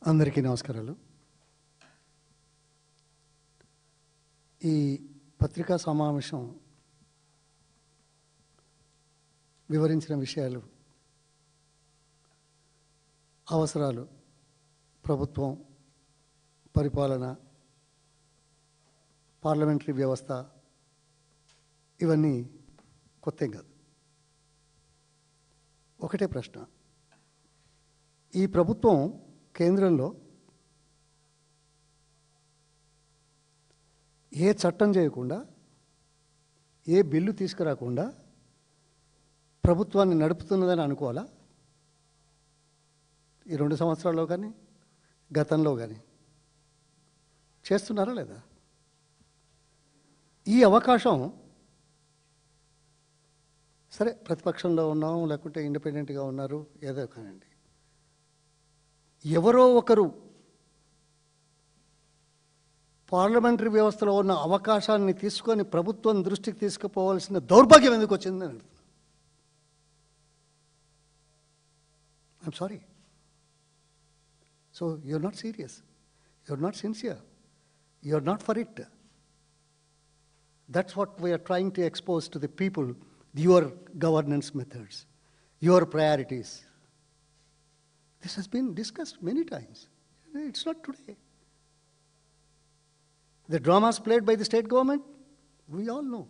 అందరికీ నమస్కారాలు. ఈ పత్రికా సమావేశం వివరించిన విషయాలు, అవసరాలు, ప్రభుత్వం, పరిపాలన, పార్లమెంటరీ వ్యవస్థ ఇవన్నీ కొత్తేం కాదు. ఒకటే ప్రశ్న, ఈ ప్రభుత్వం కేంద్రంలో ఏ చట్టం చేయకుండా, ఏ బిల్లు తీసుకురాకుండా ప్రభుత్వాన్ని నడుపుతున్నదని అనుకోవాలా? ఈ 2 సంవత్సరాల్లో కానీ గతంలో కానీ చేస్తున్నారా లేదా? ఈ అవకాశం సరే, ప్రతిపక్షంలో ఉన్నాం లేకుంటే ఇండిపెండెంట్గా ఉన్నారు, ఏదో కానండి, ఎవరో ఒకరు పార్లమెంటరీ వ్యవస్థలో ఉన్న అవకాశాన్ని తీసుకొని ప్రభుత్వం దృష్టికి తీసుకుపోవాల్సిన దౌర్భాగ్యం ఎందుకు వచ్చిందని అడుగుతున్నా. I'm sorry. So you're not serious, you're not sincere, you're not for it. That's what we are trying to expose to the people, your governance methods, your priorities. This has been discussed many times. It's not today. The dramas played by the state government, we all know.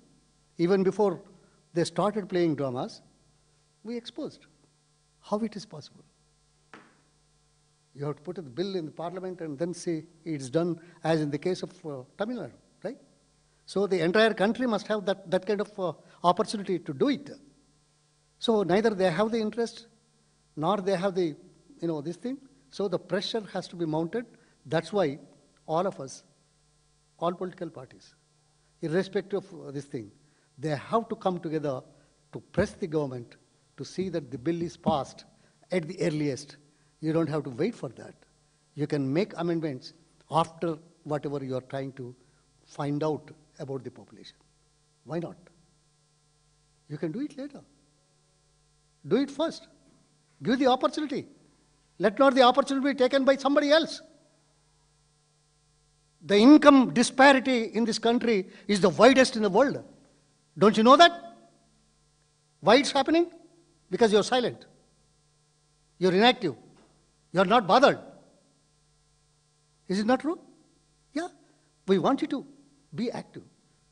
Even before they started playing dramas, we exposed how it is possible. You have to put the bill in the parliament and then say it's done, as in the case of Tamil Nadu, right? So the entire country must have that kind of opportunity to do it. So neither they have the interest, nor they have the, this thing. So the pressure has to be mounted. That's why all of us, all political parties, irrespective of this thing, they have to come together to press the government to see that the bill is passed at the earliest. You don't have to wait for that. You can make amendments after whatever you are trying to find out about the population. Why not? You can do it later. Do it first. Give the opportunity. Let not the opportunity be taken by somebody else. The income disparity in this country is the widest in the world. Don't you know that? Why it's happening? Because you're silent. You're inactive. You're not bothered. Is it not true? Yeah. We want you to be active.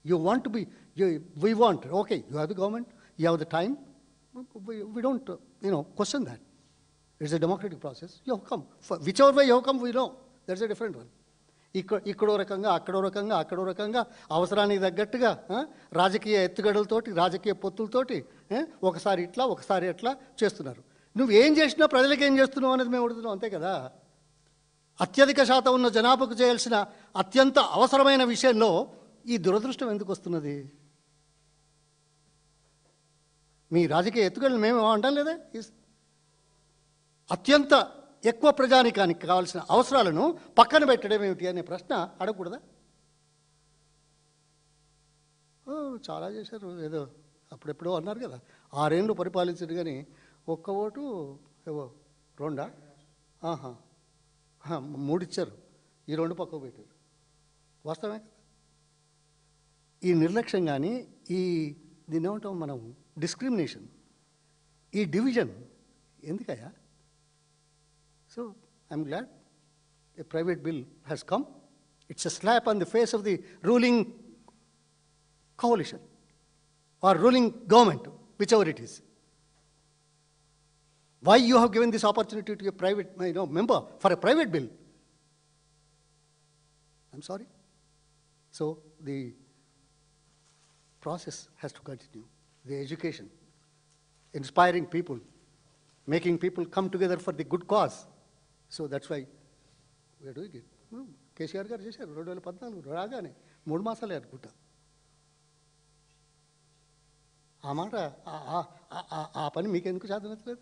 You want to be, we want, okay, you have the government, you have the time. We don't, question that. It's a democratic process. You have come. Whichever way you have come, we know. That's a different one. ఇక్కడో రకంగా అక్కడో రకంగా అవసరానికి తగ్గట్టుగా రాజకీయ ఎత్తుగడలతోటి, రాజకీయ పొత్తులతోటి ఒకసారి ఇట్లా ఒకసారి ఎట్లా చేస్తున్నారు. నువ్వేం చేసినా ప్రజలకు ఏం చేస్తున్నావు అనేది మేము అడుగుతున్నాం, అంతే కదా. అత్యధిక శాతం ఉన్న జనాభాకు చేయాల్సిన అత్యంత అవసరమైన విషయంలో ఈ దురదృష్టం ఎందుకు వస్తున్నది? మీ రాజకీయ ఎత్తుగడలు మేము అంటాం లేదా? అత్యంత ఎక్కువ ప్రజానికానికి కావాల్సిన అవసరాలను పక్కన పెట్టడం ఏమిటి అనే ప్రశ్న అడగకూడదా? చాలా చేశారు, ఏదో అప్పుడెప్పుడో అన్నారు కదా, 6 ఏళ్ళు పరిపాలించారు కానీ ఒక్క ఓటు ఏవో 2 3 ఇచ్చారు, ఈ 2 పక్కకు పెట్టారు. వాస్తవమే కదా. ఈ నిర్లక్ష్యం కానీ, దీన్ని ఏమంటాం మనం, డిస్క్రిమినేషన్, ఈ డివిజన్ ఎందుకయ్యా? So I'm glad A private bill has come. It's a slab on the face of the ruling coalition or ruling government, whichever it is. Why you have given this opportunity to a private member for a private bill? I'm sorry. So the process has to continue. The education, inspiring people, making people come together for the good cause. So that's why we are doing it. KCR గారు చేశారు 2014 రాగానే 3 మాసాలే అనుకుంటా. ఆ మాట, ఆ పని మీకెందుకు సాధనట్లేదు?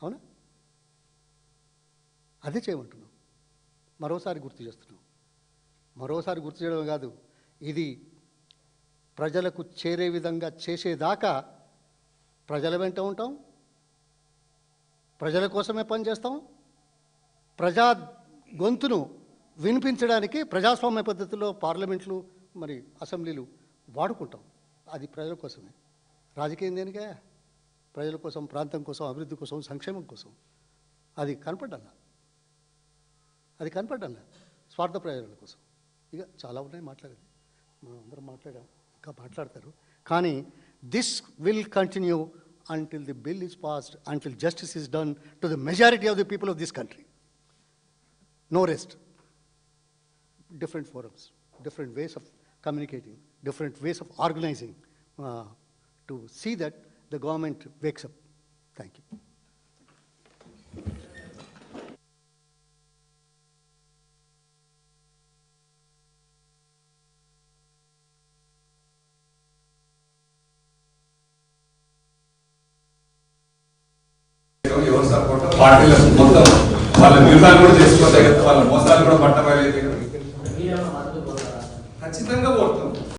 అవునా? అదే చేయమంటున్నాం. మరోసారి గుర్తు చేస్తున్నాం. మరోసారి గుర్తు చేయడం కాదు, ఇది ప్రజలకు చేరే విధంగా చేసేదాకా ప్రజల వెంట ఉంటాం, ప్రజల కోసమే పనిచేస్తాం. ప్రజా గొంతును వినిపించడానికి ప్రజాస్వామ్య పద్ధతిలో పార్లమెంట్లు మరి అసెంబ్లీలు వాడుకుంటాం. అది ప్రజల కోసమే. రాజకీయం దేనికే? ప్రజల కోసం, ప్రాంతం కోసం, అభివృద్ధి కోసం, సంక్షేమం కోసం. అది కనపడ్డాలా? స్వార్థ ప్రయోజనాల కోసం. ఇక చాలా ఉన్నాయి మాట్లాడేది. మనం అందరం మాట్లాడాం, ఇంకా మాట్లాడతారు. కానీ this will continue until the bill is passed, until justice is done to the majority of the people of this country. No rest. Different forums, different ways of communicating, different ways of organizing to see that the government wakes up. Thank you. ఎవరు support పార్టీల మొత్తం వాళ్ళ వ్యూహాలు కూడా చేసుకోవాలి కదా, వాళ్ళ మోసాలు కూడా పట్టబయలేదు. ఖచ్చితంగా పోతాం.